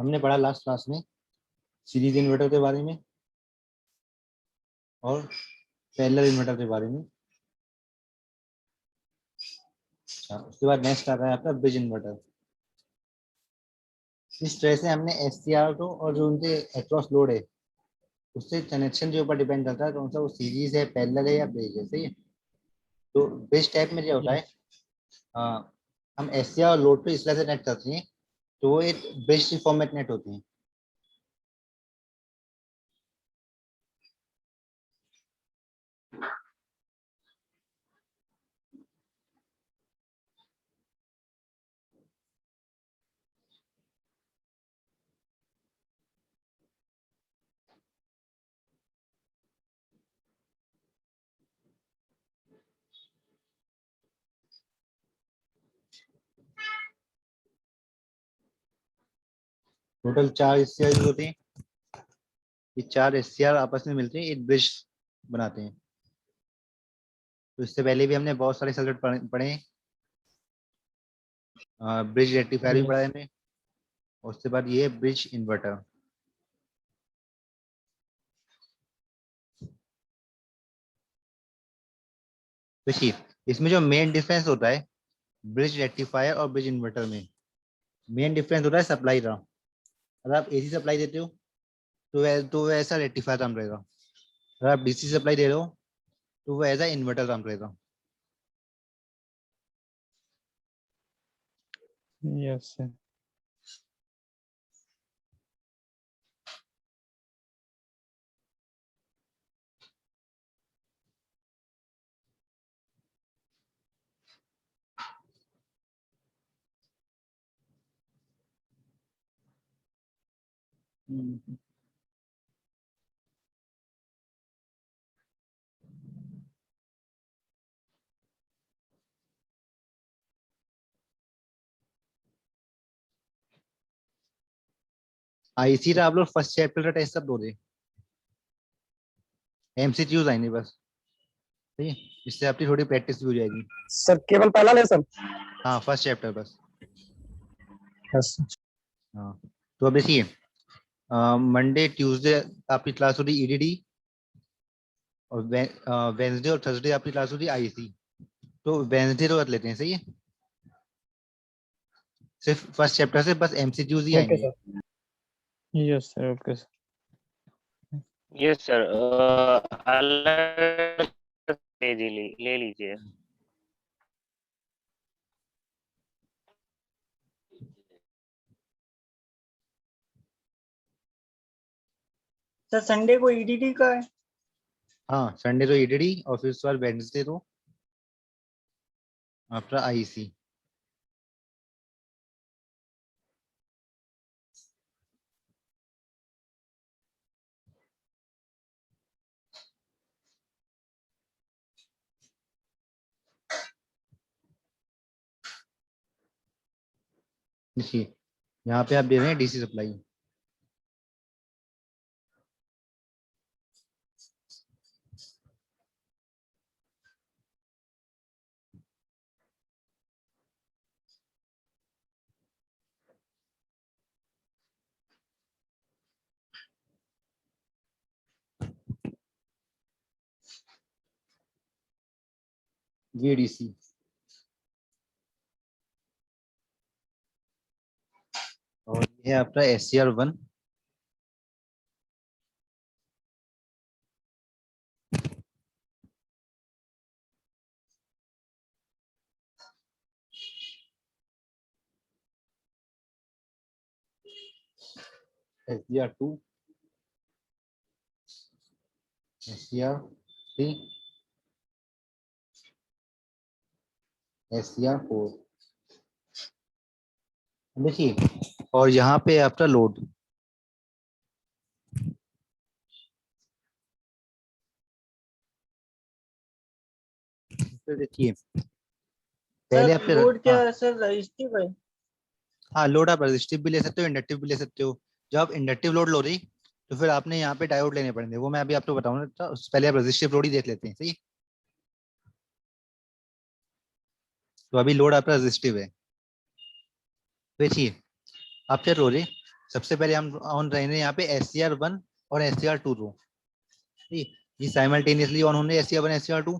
हमने पढ़ा last class में सीरीज इन्वर्टर के बारे में और पैरेलल इन्वर्टर के बारे में। अच्छा, उसके बाद नेक्स्ट आ रहा है आपका ब्रिज इन्वर्टर। इस तरह से हमने एससीआर को और जो उनके अक्रॉस लोड है उससे कनेक्शन के ऊपर डिपेंड करता है कौन सा वो सीरीज है, पैरेलल है या ब्रिज है। सही है। तो ब्रिज टाइप में क्या होता है, हाँ, हम एससीआर और लोड पे इस तरह से नेट करते हैं तो वो एक ब्रिज फॉर्मेट नेट होती है। टोटल 4 एससीआर होते हैं। ये 4 एससीआर आपस में मिलते हैं एक ब्रिज बनाते हैं। तो इससे पहले भी हमने बहुत सारे सर्किट पढ़े हैं। ब्रिज रेक्टिफायर भी पढ़ा है हमने और उसके बाद ये ब्रिज इन्वर्टर। देखिए, इसमें जो मेन डिफरेंस होता है ब्रिज रेक्टिफायर और ब्रिज इन्वर्टर में, मेन डिफरेंस होता है सप्लाई का। अगर आप एसी सप्लाई देते हो तो वह ऐसा रेक्टिफायर काम करेगा। अगर आप डीसी सप्लाई दे रहे हो तो वह ऐसा इन्वर्टर काम करेगा। Yes sir. आईसी का आप लोग फर्स्ट चैप्टर का टेस्ट सब दो दे, एमसीक्यूज आएंगे बस। ठीक है, इससे आपकी थोड़ी प्रैक्टिस भी हो जाएगी। सर केवल पहला लेसन? हाँ, फर्स्ट चैप्टर बस। यस। हाँ, तो अब देखिए, मंडे ट्यूसडे आपकी क्लास होगी ईडीडी और वेंसडे और थर्सडे आपकी क्लास होगी आईसी। तो वेंसडे तो कर लेते हैं। सही है, सिर्फ फर्स्ट चैप्टर से बस एमसीक्यूज ही ओके आएंगे। Sir. Yes sir, okay sir. Yes sir, अलग ले लीजिए। सर संडे को ईडीडी का है? हाँ, संडे तो ईडीडी और फिर उसके बाद वेडनेसडे तो आपका आईसी। देखिए, यहाँ पे आप दे रहे हैं डीसी सप्लाई। ये डीसी और ये है आपका SCR1। SCR2, SCR3, SCR4। देखिए, और यहाँ पे आपका लोड। तो देखिए, पहले सर आपके लोड क्या हाँ है सर, रजिस्टिव है? हाँ, लोड आप रजिस्टिव भी ले सकते हो, इंडक्टिव भी ले सकते हो। जब आप इंडक्टिव लोड लो रही तो फिर आपने यहाँ पे डायोड लेने पड़ेंगे, वो मैं अभी आपको बताऊंगा। तो उससे पहले आप रजिस्टिव लोड ही देख लेते हैं। सही, तो अभी लोड आपका रजिस्टिव है। देखिए, आप क्या लो रहे, सबसे पहले हम ऑन रहेंगे यहाँ पे SCR1 और SCR2 रो, ठीक, ये साइमल्टेनियसली ऑन होंगे SCR1 SCR2।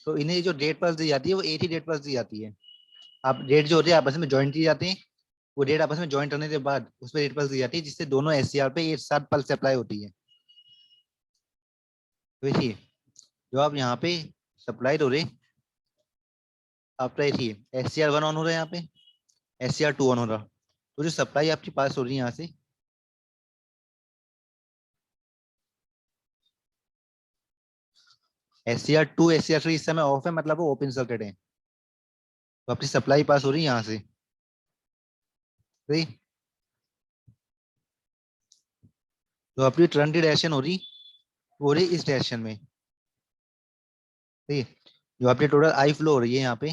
तो इन्हें जो डेट पल्स दी जाती है वो 80 डेट पल्स दी जाती है। आप डेट जो होती है आपस में ज्वाइंट की जाती है, वो डेट आपस में ज्वाइंट करने के बाद उस पर डेट पल्स दी जाती है, जिससे दोनों SCR पे एक साथ पल्स अप्लाई होती है। तो देखिए जो आप यहाँ पे सप्लाई हो रहे, आपका देखिए SCR1 ऑन हो रहा है, यहाँ पे SCR2 ऑन हो रहा, तो जो सप्लाई आपकी पास हो रही है यहाँ से, SCR2 SCR3 इस समय ऑफ है, मतलब वो ओपन सर्किट है, तो आपकी सप्लाई पास हो रही है यहाँ से, सही। तो आपकी करंट की डायरेक्शन हो रही, वो हो रही इस डायरेक्शन में, ठीक। जो आपकी टोटल आई फ्लो हो रही है यहाँ पे,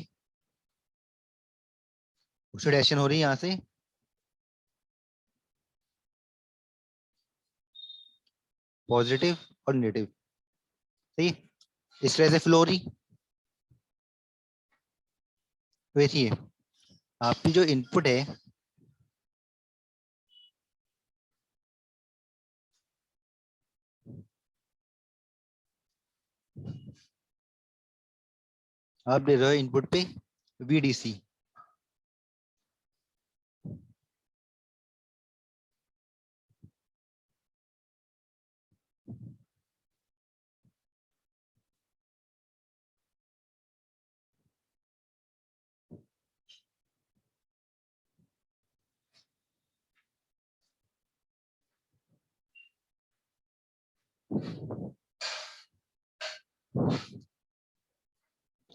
उसकी डायरेक्शन हो रही है यहाँ से पॉजिटिव और नेगेटिव, सही, इस तरह से फ्लो हो रही। तो देखिए आपकी जो इनपुट है, आप दे रहे हो इनपुट पे VDC,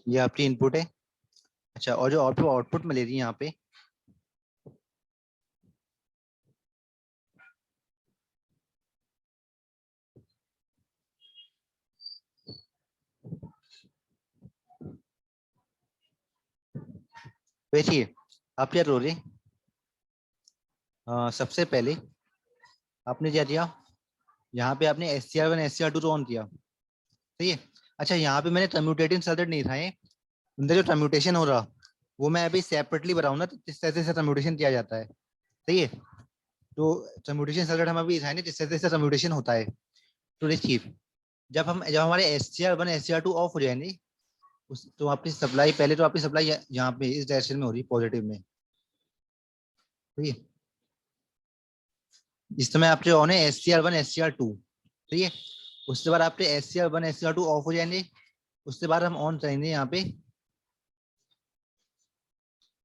ये आपकी इनपुट है। अच्छा, और जो आपको आउटपुट मिल रही है यहाँ पे, देखिए आप क्या करोगे, सबसे पहले आपने क्या किया, यहाँ पे आपने SCR1 SCR2 ऑन किया, सही है। अच्छा, यहाँ पे मैंने कम्यूटेटिंग सर्किट नहीं था, अंदर जो कम्यूटेशन हो रहा वो मैं अभी सेपरेटली बताऊँ ना, तो किस तरह से कम्यूटेशन किया जाता है, सही है। तो कम्यूटेशन सर्किट हम अभी दिखाएंगे किस तरह से कम्यूटेशन होता है। तो देखिए जब हमारे SCR1 SCR2 ऑफ हो जाएंगे, तो आपकी सप्लाई, पहले तो आपकी सप्लाई यहाँ पे इस डायरेक्शन में हो रही, पॉजिटिव में, ठीक है। इस समय आपके ऑन है SCR1 SCR2, ठीक है। उसके बाद आपके SCR1 SCR2 ऑफ हो जाएंगे, उसके बाद हम ऑन करेंगे यहाँ पे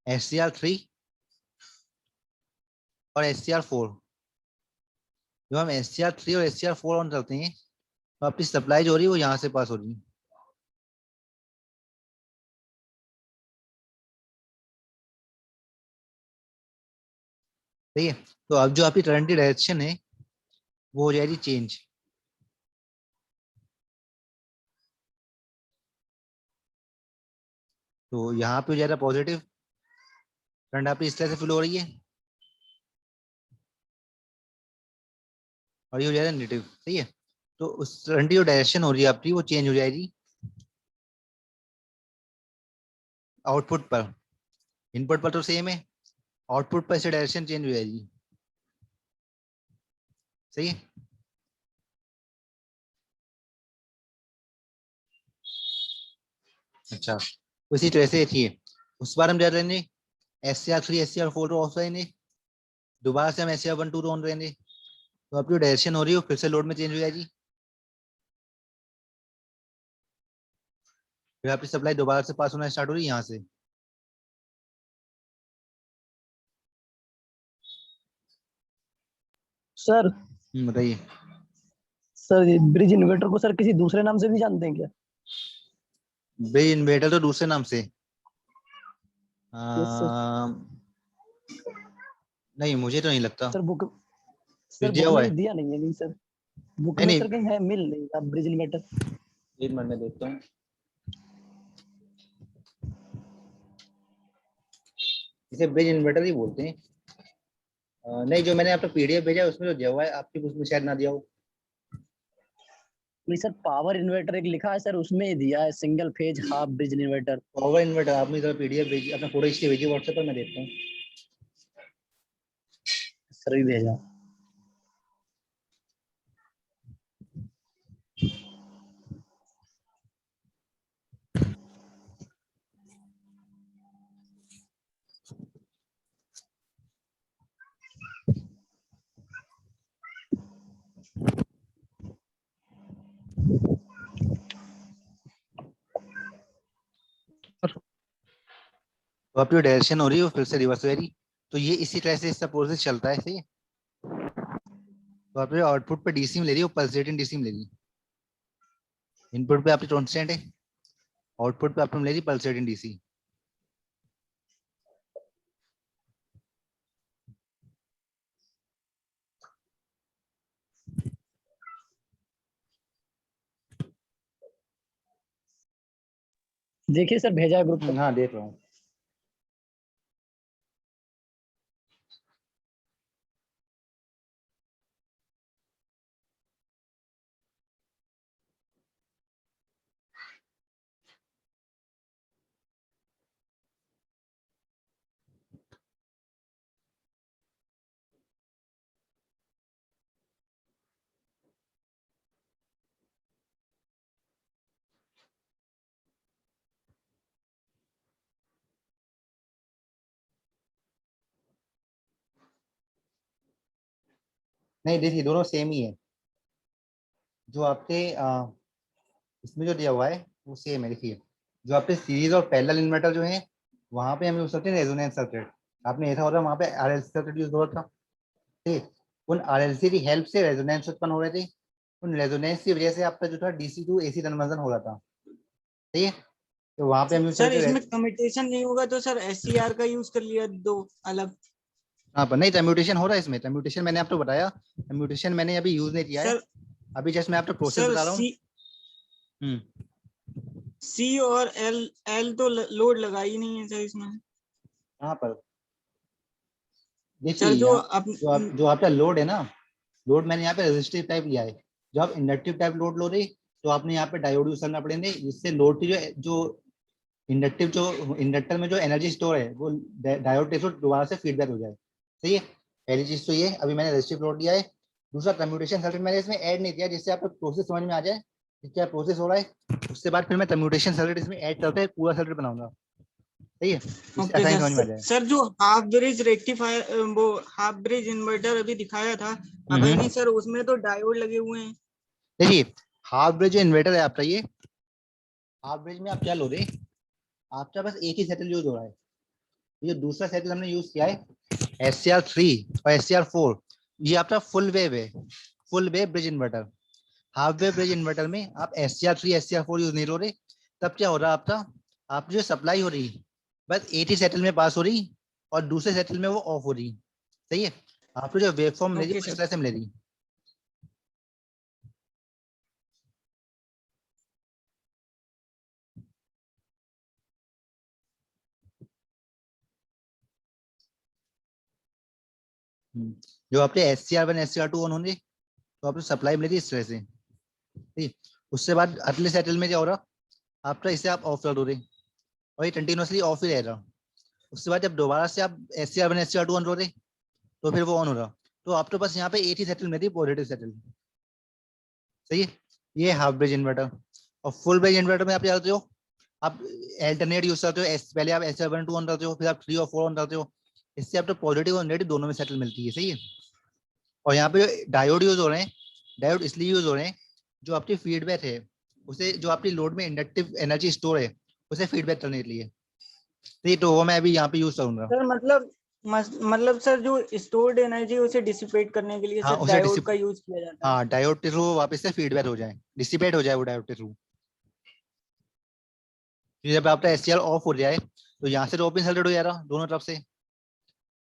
SCR3 और SCR4। जब हम SCR3 और SCR4 ऑन करते हैं, तो आपकी सप्लाई जो हो रही है वो यहाँ से पास हो रही है, ठीक है। तो अब जो आपकी करंट की डायरेक्शन है वो हो जाएगी चेंज, तो यहाँ पे हो जाएगा पॉजिटिव, करंट आपकी इस तरह से फ्लो हो रही है, और ये हो जाएगा नेगेटिव, सही है। तो उस करंट की जो डायरेक्शन हो रही है आपकी वो चेंज हो जाएगी आउटपुट पर, इनपुट पर तो सेम है, आउटपुट पर से डायरेक्शन चेंज हो जाएगी, सही है। अच्छा, उसी तरह से थी, उस बार हम क्या रहेंगे, SCR3 SCR4 ऑफ रहेंगे, दोबारा से हम SCR1 2 ऑन रहेंगे, तो आपकी डायरेक्शन हो रही है फिर से लोड में चेंज हो जाएगी, फिर आपकी सप्लाई दोबारा से पास होना स्टार्ट हो रही है यहाँ से। सर बताइए। सर ये ब्रिज इन्वर्टर को सर किसी दूसरे नाम से भी जानते हैं क्या? ब्रिज इन्वर्टर तो दूसरे नाम से यस सर। नहीं, मुझे तो नहीं लगता। सर बुक सर दिया बुक हुआ में है? दिया नहीं है, नहीं सर, बुक नहीं में नहीं, सर कहीं है, मिल नहीं रहा ब्रिज इन्वर्टर। एक मिनट में देखता हूँ, इसे ब्रिज इन्वर्टर ही बोलते हैं। नहीं, जो मैंने आपको PDF भेजा है उसमें तो दिया हुआ है, आपकी बुक में शायद ना दिया हो। नहीं सर, पावर इन्वर्टर एक लिखा है सर, उसमें ही दिया है single phase half bridge inverter. Power inverter आपने PDF भेजी, अपना फोटो इसलिए भेजी WhatsApp पर, मैं देखता हूँ। सर भी भेजा। तो आपकी डायरेक्शन हो रही है वो फिर से रिवर्स हो रही, तो ये इसी तरह से इसका प्रोसेस चलता है, सही है। तो आप आउटपुट पे डीसी में ले रही हो, पल्सेटिंग डीसी में ले रही, इनपुट पे आपकी कांस्टेंट है, आउटपुट पे आपने ले रही पल्सेटिंग डीसी। देखिए सर भेजा है ग्रुप पे। हाँ देख रहा हूँ। नहीं देखिए दोनों सेम ही है, जो आपके इसमें जो दिया हुआ है वो सेम है। देखिए जो आपके सीरीज और पैरेलल इन्वर्टर जो है वहां पे हम यूज करते हैं रेजोनेंस सर्किट। आपने देखा होगा वहां पे आरएलसी सर्किट यूज हो रहा था, ठीक। उन आरएलसी की हेल्प से रेजोनेंस उत्पन्न हो रहे थे, उन रेजोनेंस की वजह से आपका जो था डीसी टू एसी कन्वर्जन हो रहा था, ठीक है। तो वहां पे हम यूज सर करते इसमें कम्यूटेशन नहीं होगा तो सर एससीआर का यूज कर लिया दो अलग। हाँ पर नहीं कम्यूटेशन हो रहा है इसमें, कम्यूटेशन मैंने आपको बताया, कम्यूटेशन मैंने अभी यूज नहीं किया है, सर अभी जस्ट मैं आपको प्रोसेस सर बता रहा हूँ। सी और एल एल तो लोड लगा ही नहीं है सर इसमें। यहाँ पर सर देखिए जो यहाँ जो आपका लोड है ना, लोड मैंने यहाँ पे रेजिस्टिव टाइप लिया है। जब आप इंडक्टिव टाइप लोड लो रही तो आपने यहाँ पे डायोड यूज करना पड़ेंगे, जिससे लोड की जो इंडक्टिव जो इंडक्टर में जो एनर्जी स्टोर है वो डायोड के थ्रू दोबारा से फीडबैक हो जाए, सही है। पहली चीज तो ये अभी मैंने रेजिस्टिव लोड लिया है। दूसरा कम्यूटेशन सर्किट मैंने इसमें ऐड नहीं किया, जिससे आपको प्रोसेस समझ में आ जाए कि क्या प्रोसेस हो रहा है। उसके बाद फिर मैं कम्यूटेशन सर्किट इसमें ऐड करके पूरा सर्किट बनाऊंगा, सही है, जिससे ओके आसानी समझ में आ सर जाए। सर जो हाफ ब्रिज रेक्टिफायर वो हाफ ब्रिज इन्वर्टर अभी दिखाया था अभी सर उसमें तो डायोड लगे हुए हैं। देखिए हाफ ब्रिज जो इन्वर्टर है आपका, ये हाफ ब्रिज में आप क्या लो रहे, आपका बस एक ही सेटल यूज हो रहा है। ये दूसरा सेटल हमने यूज किया है SCR3 और SCR4, ये आपका फुल वेव है, full wave bridge inverter. Half wave bridge inverter में आप SCR3 SCR4 यूज नहीं हो रहे, तब क्या हो रहा है आपका, आप जो सप्लाई हो रही बस एक ही सेटल में पास हो रही और दूसरे सेटल में वो ऑफ हो रही, सही है। आपको जो वेव फॉर्म ले रही ओके है इस सर तरह से मिल रही। जो आपके SCR1 SCR2 ऑन होंगे तो आपको सप्लाई मिलेगी इस तरह से, ठीक। उसके बाद अगले सेटल में क्या हो रहा, आपका इसे आप ऑफ कर दो रहे और ये कंटिन्यूसली ऑफ ही रहेगा। उसके बाद जब दोबारा से आप SCR1 SCR2 ऑन हो रहे तो फिर वो ऑन हो रहा, तो आपके पास यहाँ पे एक ही सेटल में थी, पॉजिटिव सेटल, सही है। ये हाफ ब्रिज इन्वर्टर। और फुल ब्रिज इन्वर्टर में आप क्या करते हो, आप अल्टरनेट यूज करते हो, पहले आप SCR1 2 ऑन करते हो, फिर आप 3 और 4 ऑन करते हो, इससे आपको पॉजिटिव और नेगेटिव दोनों में सेटल मिलती है, सही है। और यहाँ पे जो डायोड यूज हो रहे हैं, डायोड इसलिए यूज हो रहे हैं, जो आपकी फीडबैक है उसे, जो आपकी लोड में इंडक्टिव एनर्जी स्टोर है उसे फीडबैक करने के लिए, ठीक। तो वो मैं अभी यहाँ पे यूज करूंगा। सर मतलब सर जो स्टोर्ड एनर्जी उसे डिसिपेट करने के लिए हाँ सर उसे डायोड का यूज किया जाता है। हाँ डायोड के थ्रू वापस से फीडबैक हो जाए, डिसिपेट हो जाए वो डायोड के थ्रू। जब आपका SCR ऑफ हो जाए तो यहाँ से तो ओपन सर्किट हो जा रहा दोनों तरफ से,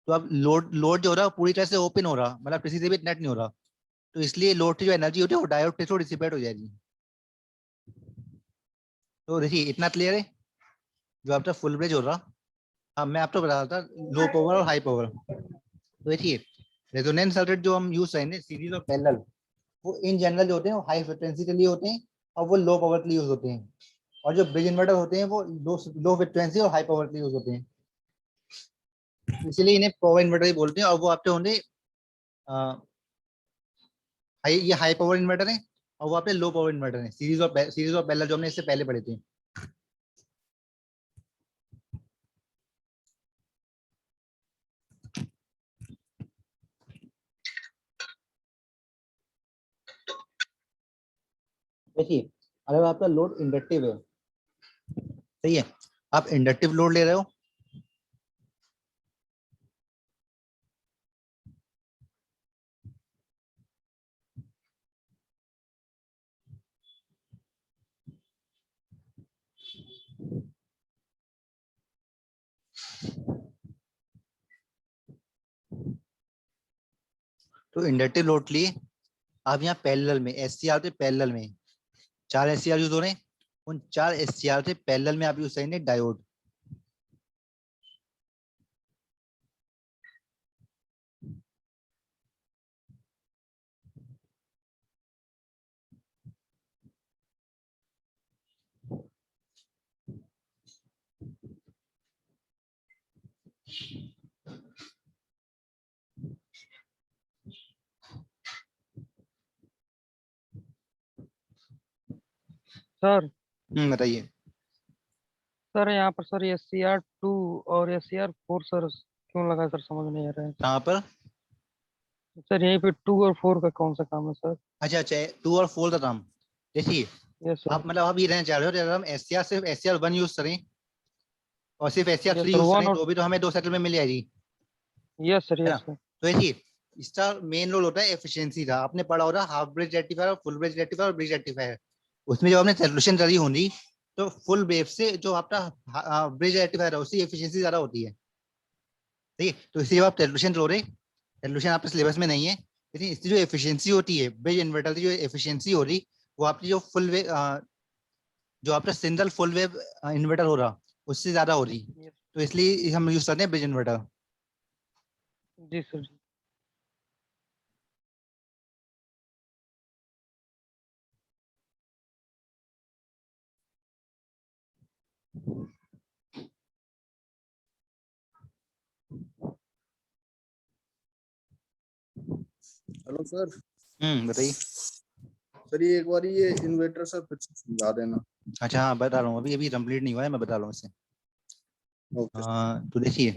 तो अब लोड जो हो रहा है पूरी तरह से ओपन हो रहा, मतलब किसी से भी नेट नहीं हो रहा, तो इसलिए लोड की जो एनर्जी होती है वो डायोड के थ्रू डिसिपेट हो जाएगी। तो देखिए इतना क्लियर है जो आपका फुल ब्रिज हो रहा। हाँ मैं आपको बता रहा था लो पावर और हाई पावर। तो देखिए रेजोनेंस सर्किट जो हम यूज करेंगे सीरीज और पैरेलल, वो इन जनरल जो होते हैं वो हाई फ्रिक्वेंसी के लिए होते हैं और वो लो पावर के लिए यूज होते हैं। और जो ब्रिज इन्वर्टर होते हैं वो लो फ्रिक्वेंसी और हाई पावर के लिए यूज होते हैं, इसीलिए इन्हें पावर इन्वर्टर ही बोलते हैं। और वो आपके होंगे हाई, ये हाई पावर इन्वर्टर है और वो आपने लो पावर इन्वर्टर है, सीरीज और पैरेलल जो हमने इससे पहले पढ़े थे। देखिए अगर आपका लोड इंडक्टिव है, सही है, आप इंडक्टिव लोड ले रहे हो, तो इंडक्टिव लोड लिए आप यहाँ पैरेलल में एससीआर से पैरेलल में 4 एससीआर यूज हो रहे हैं, उन 4 एससीआर से पैरेलल में आप यूज करेंगे डायोड। सर बताइए। सर यहाँ पर सर SCR2 और SCR4 सर क्यों लगा सर, समझ नहीं आ रहा है कहाँ पर? सर। यहीं पे 2 और 4 का कौन सा काम है सर? अच्छा अच्छा, 2 और 4 का काम। देखिए यस सर। आप मतलब आप ये रहना चाह रहे हो अगर हम एससीआर सिर्फ एससीआर 1 यूज करें और सिर्फ एससीआर यस 3 सर, यूज 1 करें और तो भी तो हमें 2 साइकिल में मिल जाएगी, यस सर, है ना? Yes sir. तो देखिए इसका मेन रोल होता है एफिशिएंसी का। आपने पढ़ा होगा हाफ ब्रिज रेक्टिफायर और फुल ब्रिज रेक्टिफायर और ब्रिज रेक्टिफायर। उसमें जब आपने सॉल्यूशन करी होगी तो फुल वेव से जो आपका ब्रिज रेक्टिफायर है उसकी एफिशिएंसी ज्यादा होती है, ठीक है? तो इसलिए जब आप सॉल्यूशन लो रहे, सॉल्यूशन आपके सिलेबस में नहीं है, लेकिन इसकी जो एफिशिएंसी होती है ब्रिज इन्वर्टर की, जो एफिशिएंसी हो रही वो आपकी जो फुल वेव, जो आपका सिंगल फुल वेव इन्वर्टर हो रहा उससे ज्यादा हो रही। Yes, तो इसलिए हम यूज करते हैं ब्रिज इन्वर्टर। जी सर जी। Hello sir. बताइए। सर ये एक बार ये इन्वर्टर सर फिर से समझा देना। अच्छा हाँ बता रहा हूँ, अभी अभी कंप्लीट नहीं हुआ है, मैं बता रहा हूँ इसे। ओके। तो देखिए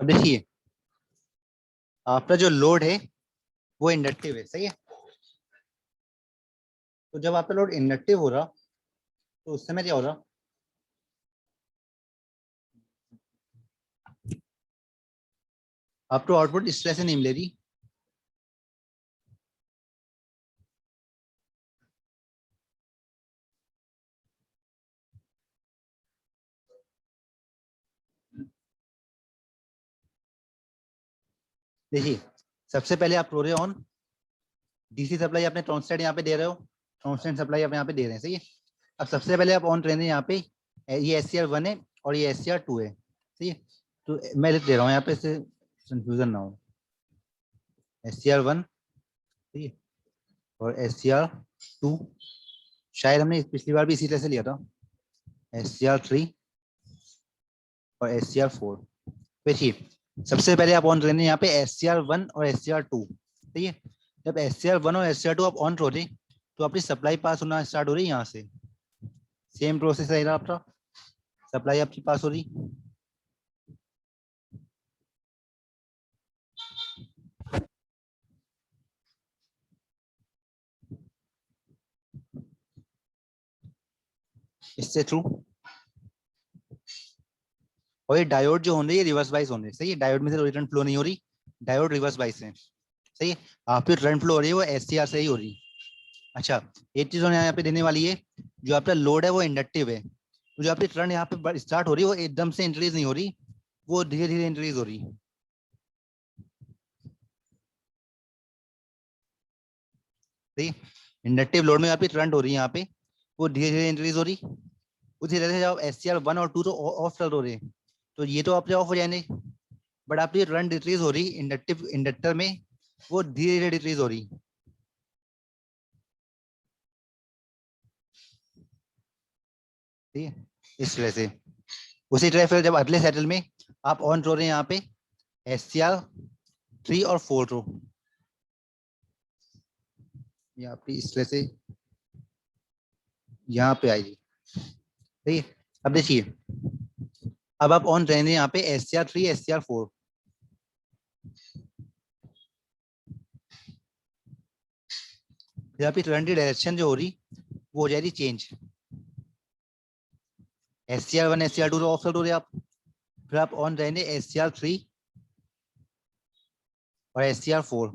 अब देखिए आपका जो लोड है वो इंडक्टिव है, सही है। तो जब आपका लोड इंडक्टिव हो रहा तो उस समय क्या हो रहा, आप तो आउटपुट इस तरह से नहीं मिलेगी। देखिए सबसे पहले आप लो रहे ऑन डीसी सप्लाई, आपने ट्रांसलेट यहाँ पे दे रहे हो, ट्रांसलेट सप्लाई आप यहाँ पे दे रहे हैं, सही है। अब सबसे पहले आप ऑन ट्रेन यहाँ पे, ये SCR1 है और ये SCR2 है, सही है। तो मैं लिख दे रहा हूँ यहाँ पे, इससे कंफ्यूजन ना हो। SCR1 ठीक है और SCR2, शायद हमने पिछली बार भी इसी तरह से लिया था, SCR3 और SCR4। देखिए सबसे पहले आप ऑन करेंगे यहाँ पे SCR1 और SCR2, ठीक है। जब SCR1 और SCR2 आप ऑन करोगे तो अपनी सप्लाई पास होना स्टार्ट हो रही है, यहाँ से सेम प्रोसेस रहेगा आपका, सप्लाई आपकी पास हो रही। इससे थ्रू, और ये डायोड जो होंगे ये रिवर्स बाइस होंगे, सही है। डायोड में से रिटर्न फ्लो नहीं हो रही, डायोड रिवर्स बाइस है। सही है। आपकी करंट फ्लो हो रही है वो SCR से ही हो रही है। अच्छा, एक चीज यहाँ पे देने वाली है, जो आपका लोड है वो इंडक्टिव है, तो जो आपकी करंट यहाँ पे स्टार्ट हो रही है वो एकदम से इंक्रीज नहीं हो रही, वो धीरे धीरे इंक्रीज हो रही है। सही, इंडक्टिव लोड में आपकी करंट हो रही है यहाँ पे, वो धीरे धीरे इंक्रीज हो रही। उसी तरह से जब SCR 1 और 2 तो ऑफ चल हो रहे हैं, तो ये तो आपके ऑफ हो जाएंगे, बट आपकी करंट डिक्रीज हो रही इंडक्टर में, वो धीरे धीरे डिक्रीज हो रही। ठीक है, इस तरह से। उसी तरह फिर जब अगले सेटल में आप ऑन रो रहे हैं यहाँ पे SCR 3 और 4 रो, ये आपकी इस तरह से यहाँ पे आएगी। ठीक है, अब देखिए, अब आप ऑन रहेंगे यहाँ पे SCR 3 SCR 4, फिर आपकी करंट की डायरेक्शन जो हो रही वो हो जाएगी चेंज। SCR 1 SCR 2 ऑफ कर रहे आप, फिर आप ऑन रहेंगे SCR 3 और SCR 4,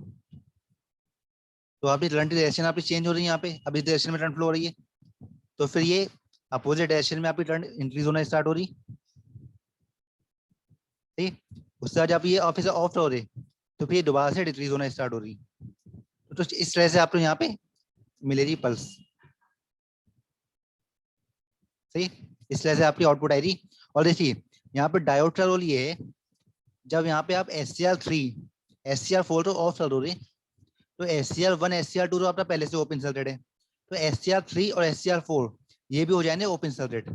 तो आपकी करंट की डायरेक्शन आपकी चेंज हो रही है यहाँ पे, अब इस डायरेक्शन में करंट फ्लो हो रही है, तो फिर ये अपोजिट डायरेक्शन में आपकी करंट इंक्रीज होना स्टार्ट हो रही। ठीक, उसके बाद आप ये ऑफिस ऑफ हो रहे, तो फिर दोबारा से डिक्रीज होना स्टार्ट हो रही। तो इस तरह से आपको यहाँ पे मिलेगी पल्स। सही, इस तरह से आपकी आउटपुट आएगी। और देखिए यहाँ पे डायोड का रोल ये है, जब यहाँ पे आप SCR 3 SCR 4 तो ऑफ कर दोगे, तो SCR 1 SCR 2 तो आपका पहले से ओपन सर्किट है, तो SCR 3 और SCR 4 ये भी हो जाएंगे ओपन सर्किट।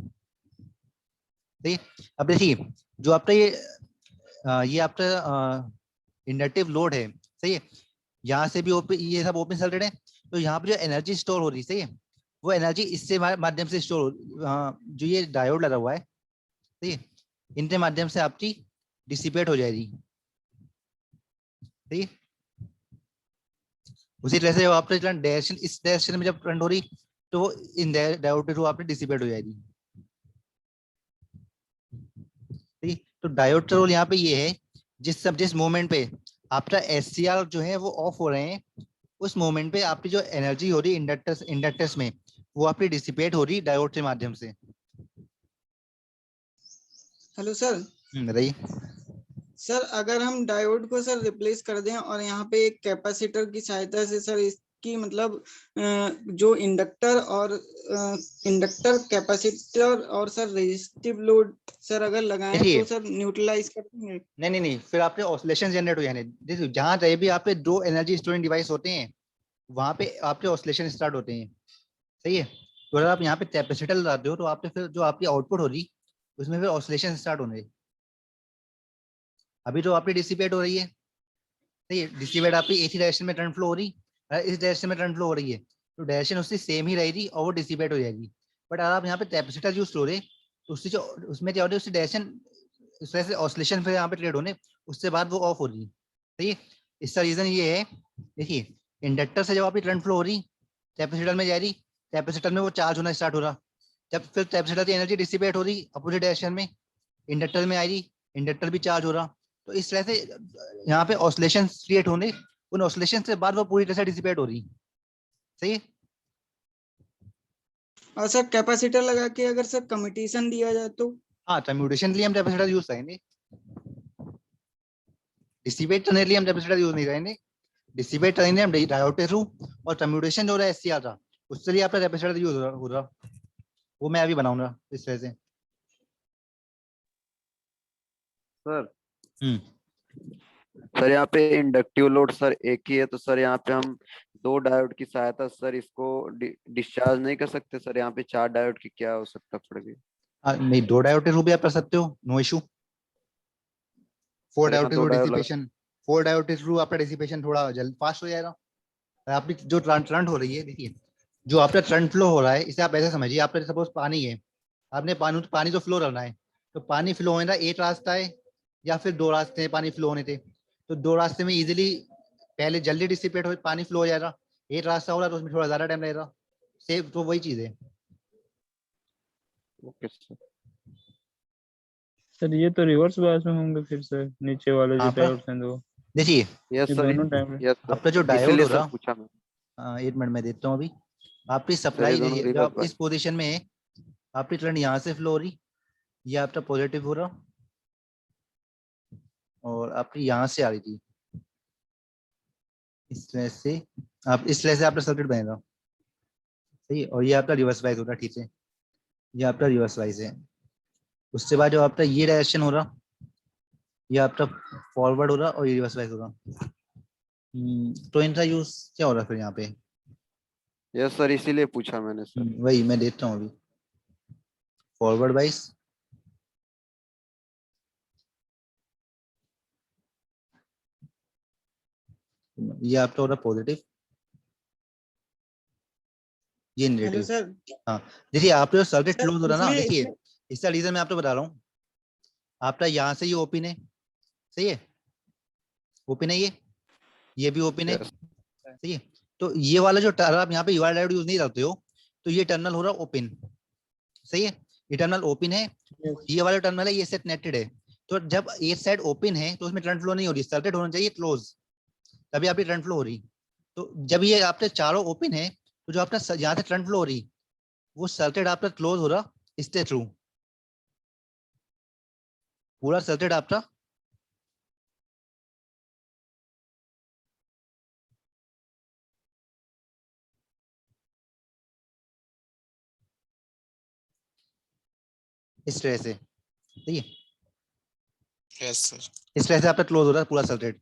ठीक, अब देखिए जो आपका ये आपका इंडक्टिव लोड है, सही है, यहाँ से भी ये सब ओपन सर्किट है, तो यहाँ पे जो एनर्जी स्टोर हो रही, सही है, वो एनर्जी इससे माध्यम से स्टोर हो, जो ये डायोड लगा हुआ है, सही है, इनके माध्यम से आपकी डिसिपेट हो जाएगी। ठीक, उसी तरह से आपका डायरेक्शन इस डायरेक्शन में जब करंट हो रही, तो वो इन डायोड के थ्रू आपने डिसिपेट हो जाएगी। ठीक, तो डायोड का रोल यहाँ पे ये है, जिस मोमेंट पे आपका SCR जो है वो ऑफ हो रहे हैं, उस मोमेंट पे आपकी जो एनर्जी हो रही इंडक्टर्स में, वो आपकी डिसिपेट हो रही डायोड के माध्यम से। Hello sir. बताइए। सर अगर हम डायोड को सर रिप्लेस कर दें और यहाँ पे एक कैपेसिटर की सहायता से सर इसकी मतलब जो इंडक्टर कैपेसिटर और सर रेजिस्टिव लोड सर अगर लगाएं तो सर न्यूट्रलाइज कर देंगे? नहीं, फिर आपके ऑसिलेशन जनरेट हो जाने। देखिए जहां रहे भी आपके दो एनर्जी स्टोरिंग डिवाइस होते हैं, वहां पे आपके ऑसिलेशन स्टार्ट होते हैं। सही है, तो अगर आप यहाँ पे कैपेसिटर लगाते हो, तो आपके फिर जो आपकी आउटपुट हो रही, उसमें फिर ऑसिलेशन स्टार्ट होने। अभी तो आपकी डिसिपेट हो रही है, सही है, डिसिपेट आपकी एक ही डायरेक्शन में करंट फ्लो हो रही, इस डायरेक्शन में करंट फ्लो हो रही है, तो डायरेक्शन उससे सेम ही रहेगी और वो डिसिपेट हो जाएगी। बट अगर आप यहाँ पे कैपेसिटर यूज करोगे, तो उससे जो उसमें क्या हो रही है, उससे डायरेक्शन इस तरह से ऑसिलेशन फिर यहाँ पे क्रिएट होने, उससे बाद वो ऑफ हो रही। सही है, इसका रीजन ये है, देखिए इंडक्टर से जब आपकी करंट फ्लो हो रही, कैपेसिटर में जा रही, कैपेसिटर में वो चार्ज होना स्टार्ट हो रहा, जब फिर कैपेसिटर की एनर्जी डिसिपेट हो रही अपोजिट डायरेक्शन में, इंडक्टर में आ रही, इंडक्टर भी चार्ज हो रहा, तो इस तरह से यहाँ पे ऑसिलेशन क्रिएट होने, उन ऑसिलेशन से बाद वो पूरी तरह से डिसिपेट हो रही। सही है, और सर कैपेसिटर लगा के अगर सर कम्यूटेशन दिया जाए तो? हाँ, कम्यूटेशन के लिए हम कैपेसिटर यूज करेंगे, डिसिपेट करने के लिए हम कैपेसिटर यूज नहीं करेंगे। डिसिपेट करेंगे हम डायोड के थ्रू, और कम्यूटेशन जो हो रहा है SCR का, उसके लिए आपका कैपेसिटर यूज हो रहा, वो मैं अभी बनाऊंगा इस तरह से। सर सर यहाँ पे इंडक्टिव लोड सर एक ही है, तो सर यहाँ पे हम दो डायोड की सहायता सर इसको डिस्चार्ज नहीं कर सकते? सर यहाँ पे 4 डायोड की क्या हो सकता पड़ेगी? नहीं, 2 डायोड के थ्रू भी आप कर सकते हो, नो इशू। 4 सर यहाँ डायोड के 2 थ्रू डायोड लगा। डिसिपेशन, 4 डायोड के थ्रू आपका डिसिपेशन थोड़ा जल्द फास्ट हो जाएगा। आपकी जो करंट हो रही है, देखिए जो आपका करंट फ्लो हो रहा है, इसे आप ऐसे समझिए, आपका सपोज पानी है, आपने पानी तो फ्लो करना है, तो पानी फ्लो होने का एक रास्ता है या फिर 2 रास्ते हैं पानी फ्लो होने थे, तो 2 रास्ते में इजीली पहले जल्दी डिसिपेट हो पानी फ्लो हो जाएगा, एक रास्ता हो रहा है तो उसमें थोड़ा ज्यादा टाइम लगेगा, सेम तो वही चीज है। Okay sir. सर ये तो रिवर्स बायस में होंगे फिर से, नीचे वाले जो हाँ, डायोड्स हैं दो। देखिए यस ये सर, दोनों टाइम यस सर, आपका जो डायोड इसीलिए हो सर रहा, पूछा मैं। 1 मिनट में देता हूँ अभी। आपकी सर ये सप्लाई दोनों देखिए, जो रिवर्स आप इस पोजीशन में है, आपकी करंट यहाँ से फ्लो हो रही, ये आपका पॉजिटिव हो रहा, और आपकी यहाँ से आ रही थी, इस तरह से आप इस तरह से आपका सर्किट बनेगा, सही है। और ये आपका रिवर्स वाइज हो रहा, ठीक है, ये आपका रिवर्स वाइज है। उसके बाद जो आपका ये डायरेक्शन हो रहा, ये आपका फॉरवर्ड हो रहा, और ये रिवर्स वाइज हो रहा। तो इनका यूज क्या हो रहा फिर यहाँ पे? यस सर, इसीलिए पूछा मैंने सर। वही मैं देता हूँ अभी। फॉरवर्ड वाइज, ये आपका हो रहा पॉजिटिव, ये हेलो नेगेटिव। सर। हाँ, देखिए आपका जो सर्किट सर क्लोज हो रहा ना, इसमें देखिए इसका रीजन मैं आपको बता रहा हूँ। आपका यहाँ से ये ओपन है, सही है, ओपन है, ये भी ओपन है, यस सही है। तो ये वाला जो टर्न आप यहाँ पे यूआर डायोड यूज नहीं करते हो, तो ये टर्मिनल हो रहा ओपन, सही है, ये टर्मिनल ओपन है, ये वाला टर्मिनल है, ये सेट नेटेड है। तो जब एक साइड ओपन है तो उसमें करंट फ्लो नहीं हो रही, सर्किट होना चाहिए क्लोज, तभी आपकी करंट फ्लो हो रही। तो जब ये आपके चारों ओपन है, तो जो आपका यहाँ से करंट फ्लो हो रही, वो सर्किट आपका क्लोज हो रहा इसके थ्रू, पूरा सर्किट आपका इस तरह से, ठीक है, यस सर। इस तरह से आपका क्लोज हो रहा है पूरा सर्किट,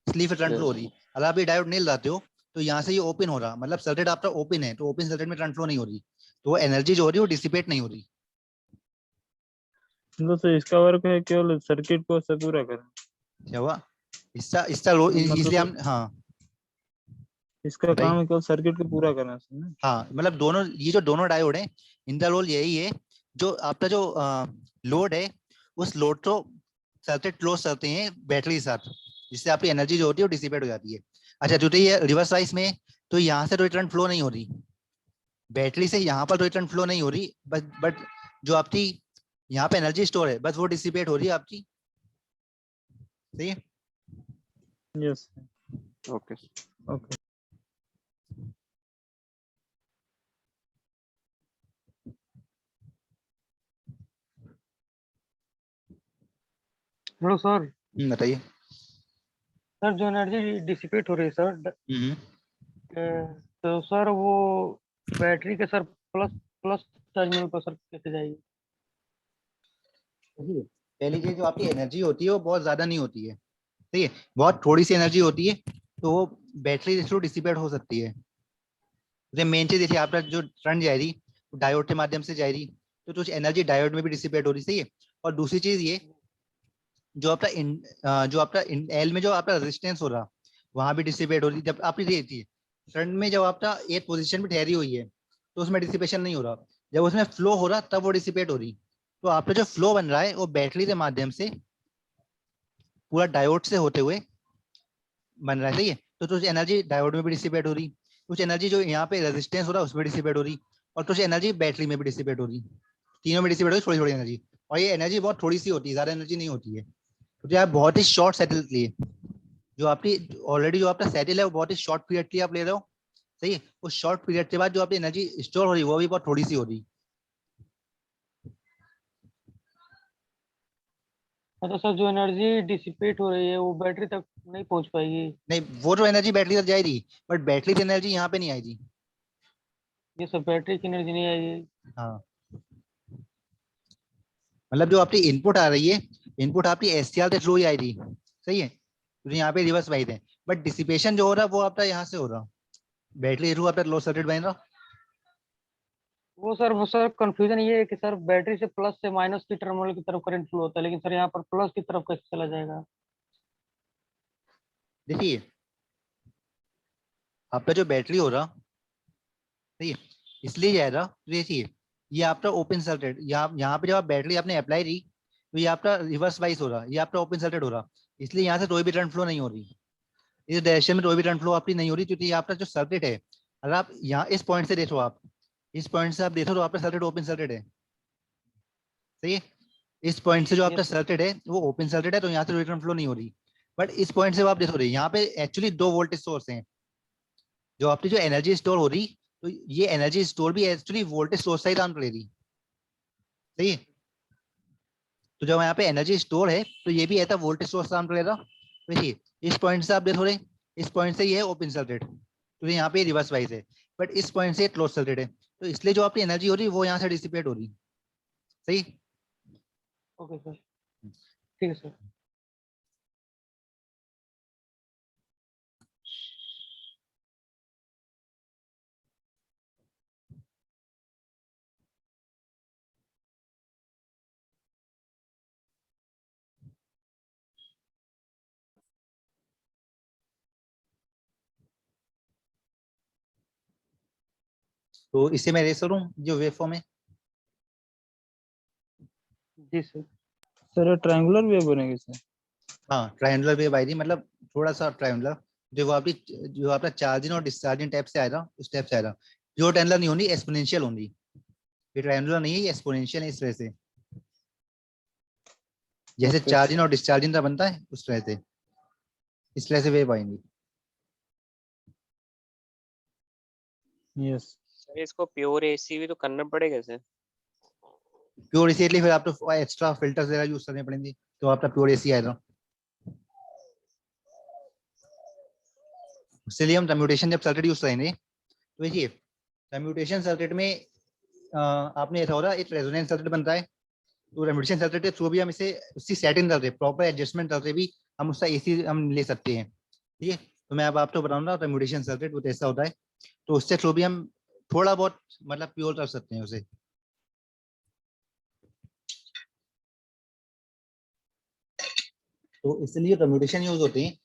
इसलिए फिर करंट फ्लो हो यस रही। अगर आप ये डायोड नहीं लगाते हो, तो यहाँ से ये ओपन हो रहा, मतलब सर्किट आपका ओपन है, तो ओपन सर्किट में करंट फ्लो नहीं हो रही, तो वो एनर्जी जो हो रही है वो डिसिपेट नहीं हो रही। मतलब सर इसका वर्क है केवल सर्किट को से पूरा करना, क्या हुआ? इसका इसका मतलब इसलिए सर हम, हाँ इसका बताइए। काम है केवल सर्किट को पूरा करना सर ना। हाँ, मतलब दोनों, ये जो दोनों डायोड है, इनका रोल यही है, जो आपका जो लोड है, उस लोड को सर्किट क्लोज करते हैं बैटरी के साथ, जिससे आपकी एनर्जी जो होती है वो डिसिपेट हो जाती है। अच्छा, जो ये रिवर्स वाइज में, तो यहाँ से तो करंट फ्लो नहीं हो रही, बैटरी से यहाँ पर तो करंट फ्लो नहीं हो रही, बट जो आपकी यहाँ पे एनर्जी स्टोर है, बस वो डिसिपेट हो रही है आपकी, सही है। Yes okay. Okay. Hello sir. बताइए। सर जो एनर्जी डिसिपेट हो रही है सर, तो सर वो बैटरी के सर प्लस प्लस टर्मिनल पर सर कैसे जाएगी? देखिए, पहली चीज, जो आपकी एनर्जी होती है वो बहुत ज्यादा नहीं होती है, ठीक है, बहुत थोड़ी सी एनर्जी होती है, तो वो बैटरी के थ्रू डिसिपेट हो सकती है। जैसे मेन चीज देखिए, आपका जो करंट जा रही, डायोड के माध्यम से जा रही, तो कुछ एनर्जी डायोड में भी डिसिपेट हो रही, सही है। और दूसरी चीज ये, जो आपका जो आपका एल में जो आपका रेजिस्टेंस हो रहा, वहां भी डिसिपेट हो रही। जब आपकी देखती है फ्रंट में, जब आपका एक पोजीशन पे ठहरी हुई है, तो उसमें डिसिपेशन नहीं हो रहा, जब उसमें फ्लो हो रहा तब वो डिसिपेट हो रही। तो आपका जो फ्लो बन रहा है वो बैटरी के माध्यम से पूरा डायोड से होते हुए बन रहा है, सही है। तो कुछ एनर्जी डायोड में भी डिसिपेट हो रही, कुछ एनर्जी जो यहाँ पे रेजिस्टेंस हो रहा है उसमें डिसिपेट हो रही, और कुछ एनर्जी बैटरी में भी डिसिपेट हो रही, तीनों में डिसिपेट हो रही, थोड़ी थोड़ी एनर्जी। और ये एनर्जी बहुत थोड़ी सी होती है, ज्यादा एनर्जी नहीं होती है, तो आप बहुत ही शॉर्ट सेटल के लिए, जो आपकी ऑलरेडी जो आपका सेटल है वो बहुत ही शॉर्ट पीरियड के लिए आप ले रहे हो, सही है। उस शॉर्ट पीरियड के बाद जो आपकी एनर्जी स्टोर हो रही है वो भी बहुत थोड़ी सी हो रही। मतलब सर जो एनर्जी डिसिपेट हो रही है वो बैटरी तक नहीं पहुंच पाएगी? नहीं, वो जो एनर्जी बैटरी तक जाएगी, बट बैटरी की एनर्जी यहाँ पे नहीं आएगी। ये सब बैटरी की एनर्जी नहीं आएगी? हाँ, मतलब जो आपकी इनपुट आ रही है, इनपुट आपकी एससीआर के थ्रू ही आई रही, सही है, तो यहाँ पे रिवर्स वाइज है, बट डिसिपेशन जो हो रहा है वो आपका यहाँ से हो रहा, बैटरी के थ्रू आपका लो सर्किट बन रहा। वो सर कंफ्यूजन ये है कि सर बैटरी से प्लस से माइनस की टर्मिनल की तरफ करंट फ्लो होता है, लेकिन सर यहाँ पर प्लस की तरफ कैसे चला जाएगा? देखिए, आपका जो बैटरी हो रहा, सही है, इसलिए जाएगा, तो देखिए ये आपका ओपन सर्किट, यहाँ पे जब आप बैटरी आपने अप्लाई की, तो ये आपका रिवर्स वाइज हो रहा, ये आपका ओपन सर्किट हो रहा, इसलिए यहाँ से कोई भी करंट फ्लो नहीं हो रही, इस डायरेक्शन में कोई भी करंट फ्लो आपकी नहीं हो रही, क्योंकि ये आपका जो सर्किट है, अगर आप यहाँ इस पॉइंट से देखो, आप इस पॉइंट से आप देखो, तो आपका सर्किट ओपन सर्किट है, सही है। इस पॉइंट से जो आपका यस सर्किट है वो ओपन सर्किट है, तो यहाँ से कोई करंट फ्लो नहीं हो रही, बट इस पॉइंट से आप देखो रहे यहाँ पे एक्चुअली 2 वोल्टेज सोर्स हैं, जो आपकी जो एनर्जी स्टोर हो रही, तो ये एनर्जी स्टोर भी एक्चुअली वोल्टेज सोर्स से ही काम कर रही, सही है। तो जब यहाँ पे एनर्जी स्टोर है तो ये भी है वोल्टेज सोर्स काम करेगा। देखिए इस पॉइंट से आप देखो रहे, इस पॉइंट से ये है ओपन सर्किट, तो यहाँ पे रिवर्स वाइज है, बट इस पॉइंट से क्लोज सर्किट है, तो इसलिए जो आपकी एनर्जी हो रही है वो यहाँ से डिसिपेट हो रही, सही। ओके सर, ठीक है सर। तो इसे मैं रेस करूँ जो वेव फॉर्म है। जी सर। सर ट्रायंगुलर वेव बनेगी सर। हाँ ट्रायंगुलर वेव आई थी, मतलब थोड़ा सा ट्रायंगुलर, जो आपकी जो आपका चार्जिंग और डिस्चार्जिंग टाइप से आएगा उस टाइप से आएगा। जो ट्रायंगुलर नहीं होनी, एक्सपोनेंशियल होगी। ये ट्रायंगुलर नहीं है, ये एक्सपोनेंशियल है इस वजह से, जैसे Okay. चार्जिंग और डिस्चार्जिंग का बनता है उस तरह से, इस तरह से वेव आएंगी। यस सर इसको प्योर एसी भी तो करना पड़ेगा सर। प्योर एसी फिर आप तो एक्स्ट्रा फिल्टर्स वगैरह यूज करने पड़ेंगे, तो आपका प्योर एसी आएगा। इसलिए हम कम्यूटेशन जब सर्किट यूज करेंगे, तो देखिए कम्यूटेशन सर्किट में आपने ऐसा हो रहा है, एक रेजोनेंस सर्किट बनता है, तो कम्यूटेशन सर्किट के थ्रू भी हम इसे उसकी सेटिंग करके प्रॉपर एडजस्टमेंट करके भी हम उसका एसी हम ले सकते हैं, ठीक है। तो मैं अब आपको बताऊंगा कम्यूटेशन सर्किट वो कैसा होता है, तो उससे थ्रू भी हम थोड़ा बहुत मतलब प्योर कर सकते हैं उसे। तो इसलिए कम्यूटेशन यूज होते हैं,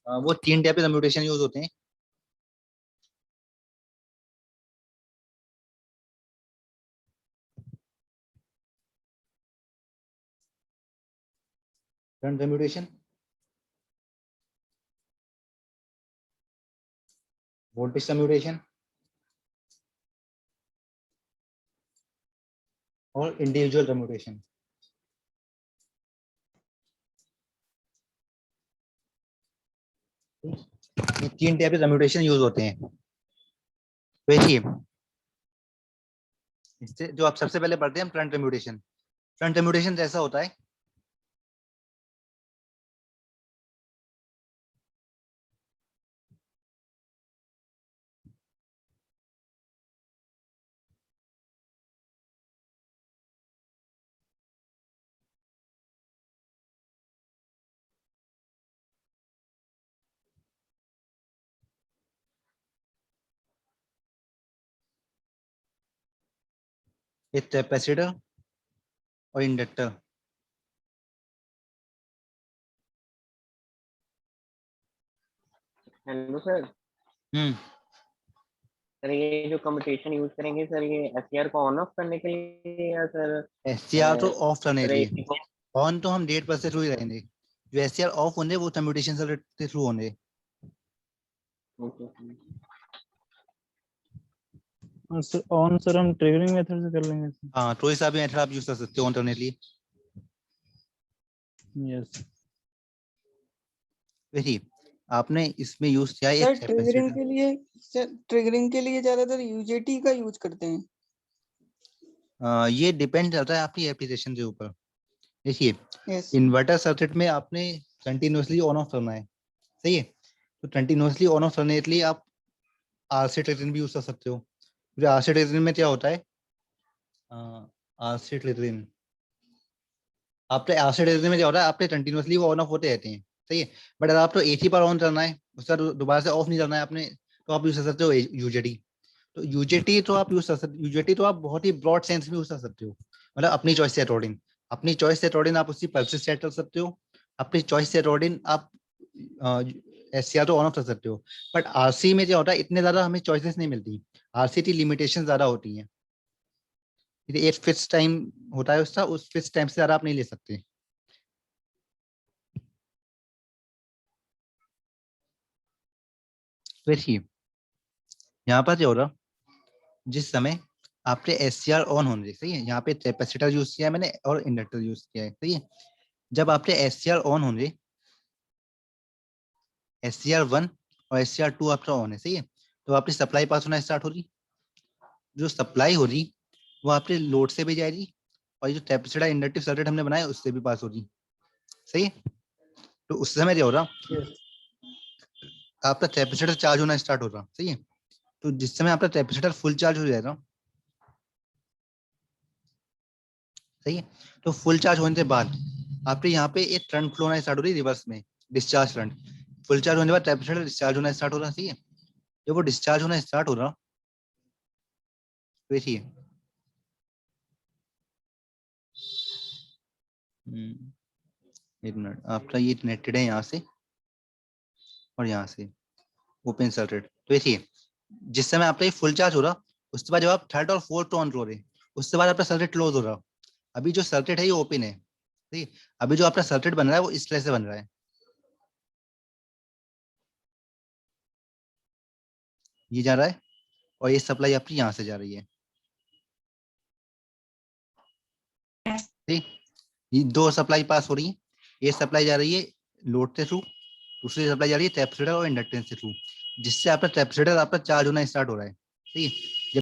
वो 3 टाइप के कम्यूटेशन यूज होते हैं। करंट कम्यूटेशन, वोल्टेज कम्यूटेशन और इंडिविजुअल कम्यूटेशन। ये 3 टाइप के कम्यूटेशन यूज होते हैं। देखिए इससे जो आप सबसे पहले पढ़ते हैं करंट कम्यूटेशन। करंट कम्यूटेशन जैसा होता है, एक कैपेसिटर और इंडक्टर। Hello sir. सर ये जो कम्यूटेशन यूज करेंगे सर, ये एससीआर को ऑन ऑफ करने के लिए या सर एससीआर तो ऑफ करने सर के AC लिए, को? ऑन तो हम 1.5% से थ्रू ही रहेंगे, जो एससीआर ऑफ होंगे वो कम्यूटेशन सर्किट के थ्रू होंगे। और सर ऑन सर हम ट्रिगरिंग मेथड से कर लेंगे सर। हाँ तो हिसाब मेथड आप यूज कर सकते हो ऑन करने के लिए। यस देखिए आपने इसमें यूज किया है सर एक कैपेसिटर। ट्रिगरिंग के लिए ज्यादातर यूजेटी का यूज करते हैं। ये डिपेंड करता है आपकी एप्लीकेशन के ऊपर। देखिए यस इन्वर्टर सर्किट में आपने कंटिन्यूअसली ऑन ऑफ करना है, सही है। तो कंटिन्यूअसली ऑन ऑफ करने के लिए आप आरसी ट्रिगरिंग भी यूज कर सकते हो। जो आरसी ट्रिगरिंग में क्या होता है, आरसी ट्रिगरिंग आपके आरसी ट्रिगरिंग में क्या होता है, आपके कंटिन्यूअसली वो ऑन ऑफ होते रहते हैं, सही है। बट अगर आपको एक ही बार ऑन करना है, उसका दोबारा से ऑफ नहीं करना है आपने, तो आप यूज कर सकते हो यूजेटी। तो यूजेटी तो आप यूज कर सकते, यूजेटी तो आप बहुत ही ब्रॉड सेंस में यूज कर सकते हो, मतलब अपनी चॉइस से अकॉर्डिंग, अपनी चॉइस से अकॉर्डिंग आप उसकी पल्सेस सेट कर सकते हो, अपनी चॉइस से अकॉर्डिंग आप एससीआर तो ऑन ऑफ कर सकते हो। बट आरसी में क्या होता है, इतने ज्यादा हमें चॉइसेस नहीं मिलती, आरसी की लिमिटेशन ज्यादा होती है, एक फिक्स टाइम होता है उसका, उस फिक्स टाइम से ज्यादा आप नहीं ले सकते। देखिए यहाँ पर क्या हो रहा, जिस समय आपने एससीआर ऑन होने, सही है, यहाँ पे कैपेसिटर यूज किया है मैंने और इंडक्टर यूज किया है, सही है। जब आपने एससीआर ऑन होंगे SCR1 और SCR2 आपका ऑन है, सही है। तो आपकी सप्लाई पास होना स्टार्ट हो रही, जो सप्लाई हो रही वो आपके लोड से भी जा रही और ये जो कैपेसिटर इंडक्टिव सर्किट हमने बनाया उससे भी पास हो रही, सही है। तो उस समय क्या हो रहा, आपका कैपेसिटर चार्ज होना स्टार्ट हो रहा, सही है। तो जिस समय आपका कैपेसिटर फुल चार्ज हो जाएगा, सही है, तो फुल चार्ज होने के बाद आपके यहाँ पे एक करंट फ्लो होना स्टार्ट हो रही है रिवर्स में, डिस्चार्ज करंट। फुल चार्ज होने के बाद कैपेसिटर डिस्चार्ज होना स्टार्ट हो रहा, सही है। जब वो डिस्चार्ज होना स्टार्ट हो रहा, तो देखिए एक मिनट, आपका ये कनेक्टेड है यहाँ से और यहाँ से ओपन सर्किट। तो देखिए जिस समय आपका ये फुल चार्ज हो रहा, उसके बाद जब आप थर्ड और फोर्थ ऑन हो रहे, उसके बाद आपका सर्किट क्लोज हो रहा। अभी जो सर्किट है ये ओपन है, ठीक है। अभी जो आपका सर्किट बन रहा है वो इस तरह से बन रहा है, ये जा रहा है और ये सप्लाई आपकी यहाँ से जा रही है, ठीक। ये दो सप्लाई पास हो रही है, ये सप्लाई जा रही है लोड के थ्रू, दूसरी सप्लाई जा रही है कैपेसिटर और इंडक्टेंस के थ्रू, जिससे आपका कैपेसिटर आपका चार्ज होना स्टार्ट हो रहा है, ठीक है।